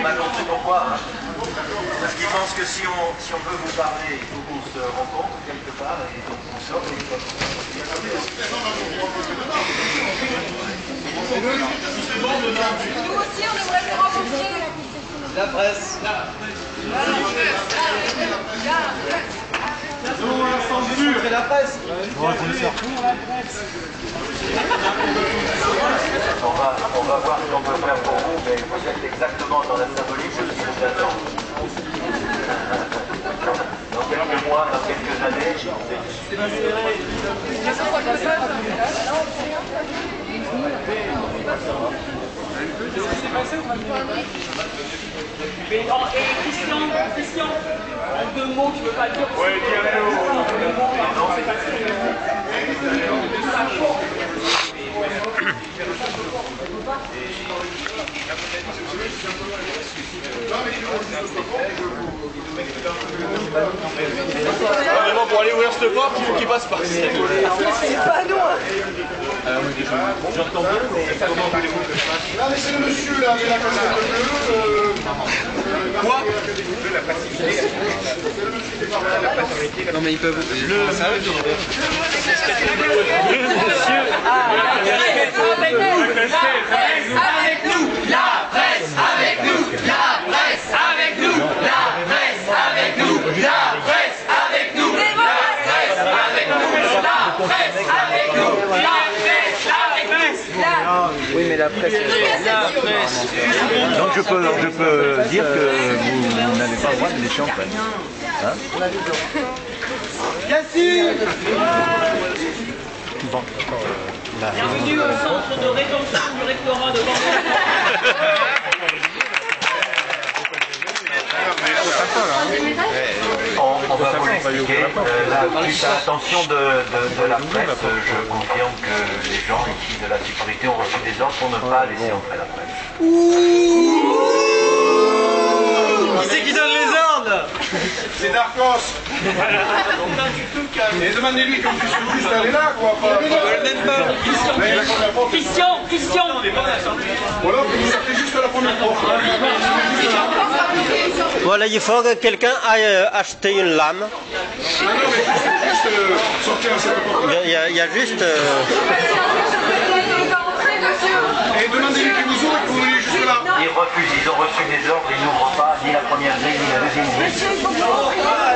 a compris pourquoi. Hein. Parce qu'ils pensent que si on veut vous parler, il faut qu'on se rencontre quelque part et donc on sort. Nous aussi, on aimerait vous rencontrer. La presse. Et la presse. On va voir ce qu'on peut faire pour vous, mais vous êtes exactement dans la symbolique de ce qui nous attend. Dans quelques mois, dans quelques années, Mais non, et Christian, en 2 mots, tu veux pas dire. Ouais, dis un mot. Non, c'est pas Vraiment, pour aller ouvrir cette porte, il faut qu'il passe par ici. C'est pas nous. J'entends bien, mais comment voulez-vous que je fasse? Non, mais c'est le monsieur là, avec la casquette bleue. Quoi? La passivité. Non mais ils peuvent... Le monsieur. Avec nous, la presse, avec nous, la presse, avec nous, la presse, avec nous, la presse, avec nous, la presse, avec nous, la presse, avec nous, la presse, avec nous. Oui mais la presse... donc je peux dire que vous n'avez pas le droit de laisser en presse. Hein? Bon, Bienvenue au centre de rétention du rectorat de Bordeaux. on va vous l'expliquer. Suite à l'attention de la presse, je confirme que les gens ici de la sécurité ont reçu des ordres pour ne pas laisser entrer la presse. Qui c'est qui donne les ordres là? C'est Darkos. Et demandez-lui comme tu suis juste aller là, quoi. Christian. Voilà, vous sortez juste la première fois. Voilà, il faut que quelqu'un aille acheter une lame. Non, mais juste sortir à cette porte. Il y a juste... Et demandez-lui qu'il vous ouvre et que vous venez juste là. Ils refusent, ils ont reçu des ordres, ils n'ouvrent pas ni la première grille ni la deuxième grille.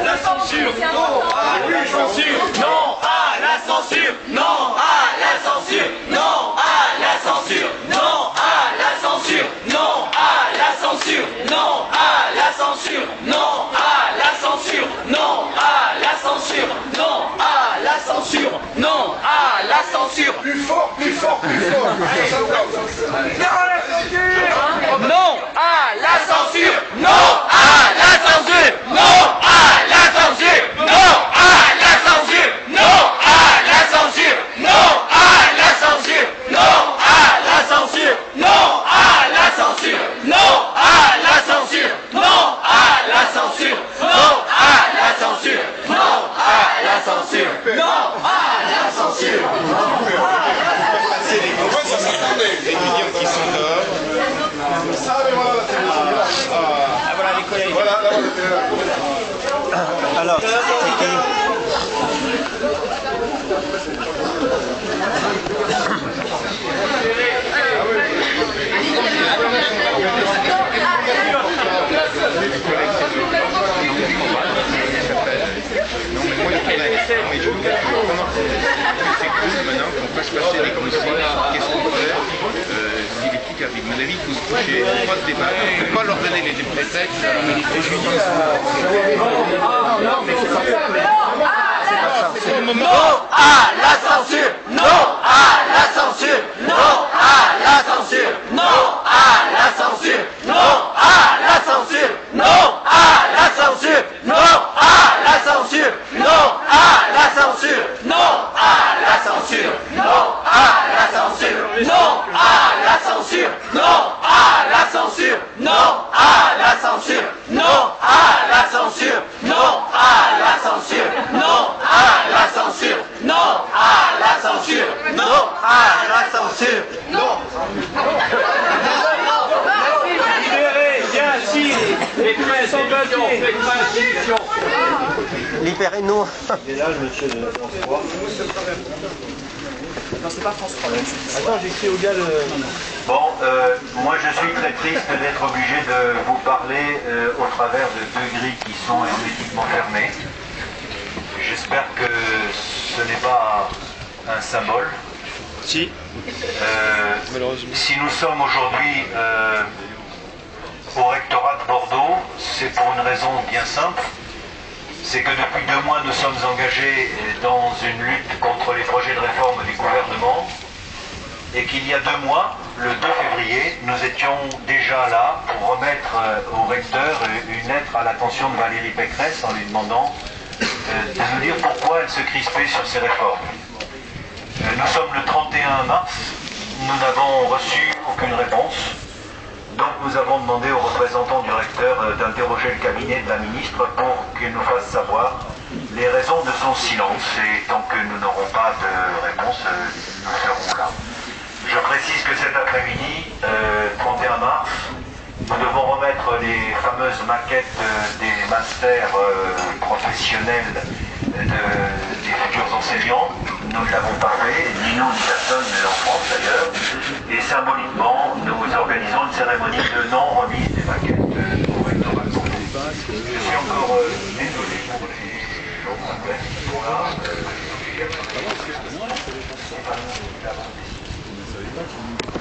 La censure. Non à la censure. Non à la censure. Non à la censure. Non à la censure. Non à la censure. Non à la censure. Non à la censure. Non à la censure. Non à la censure. Non à la censure. Non à la censure. Plus fort, plus fort, plus fort. Non à la censure. Non à la censure. Non à la censure. Non à la censure. Non à la censure. Non à la censure. Non à la censure. Non à la censure. Non à la censure. Non à la censure. Non à la censure. Non à la censure. Non à la censure. C'est les millions qui sont dehors. Ah, mais voilà la télévision. Ah, voilà les collègues. Voilà, là, voilà. Alors, c'est qui? Mais je vous dis vraiment que c'est cool maintenant qu'on fasse passer les consignes. Qu'est-ce qu'on fait si les petits arrivent? À mon avis, il faut se coucher, il ne faut pas se débattre, il ne faut pas leur donner les prétextes. Et je lui dis Non à la censure. Non à la censure. Non à la censure. Non à la censure. Non à la censure. Non à la censure. Non à la censure. Non à la censure. Non à la censure. Non à la censure. Non à la censure. Non à la censure. Non à la censure. Non à la censure. Non à la censure. Non à la censure. Non à la censure. Non à la censure. Non. Libérez, gaz. libérez-nous. Il est là, le monsieur de France 3. Non, c'est pas France 3. Attends, j'écris au gars le... Bon, moi je suis très triste d'être obligé de vous parler au travers de deux grilles qui sont hermétiquement fermées. J'espère que ce n'est pas un symbole. Si. Malheureusement. Si nous sommes aujourd'hui au rectorat de Bordeaux, c'est pour une raison bien simple. C'est que depuis 2 mois, nous sommes engagés dans une lutte contre les projets de réforme du gouvernement et qu'il y a 2 mois, le 2 février, nous étions déjà là pour remettre au recteur une lettre à l'attention de Valérie Pécresse en lui demandant de nous dire pourquoi elle se crispait sur ces réformes. Nous sommes le 31 mars, nous n'avons reçu aucune réponse. Donc nous avons demandé aux représentants du recteur d'interroger le cabinet de la ministre pour qu'il nous fasse savoir les raisons de son silence. Et tant que nous n'aurons pas de réponse, nous serons là. Je précise que cet après-midi, 31 mars, nous devons remettre les fameuses maquettes des masters professionnels des futurs enseignants. Nous ne l'avons pas fait, ni nous, ni personne en France d'ailleurs. Et symboliquement, nous organisons une cérémonie de non-remise des maquettes au rectorat de Bordeaux. Je suis encore désolé pour les problèmes qui sont là. C'est pas nous qui l'avons décidé.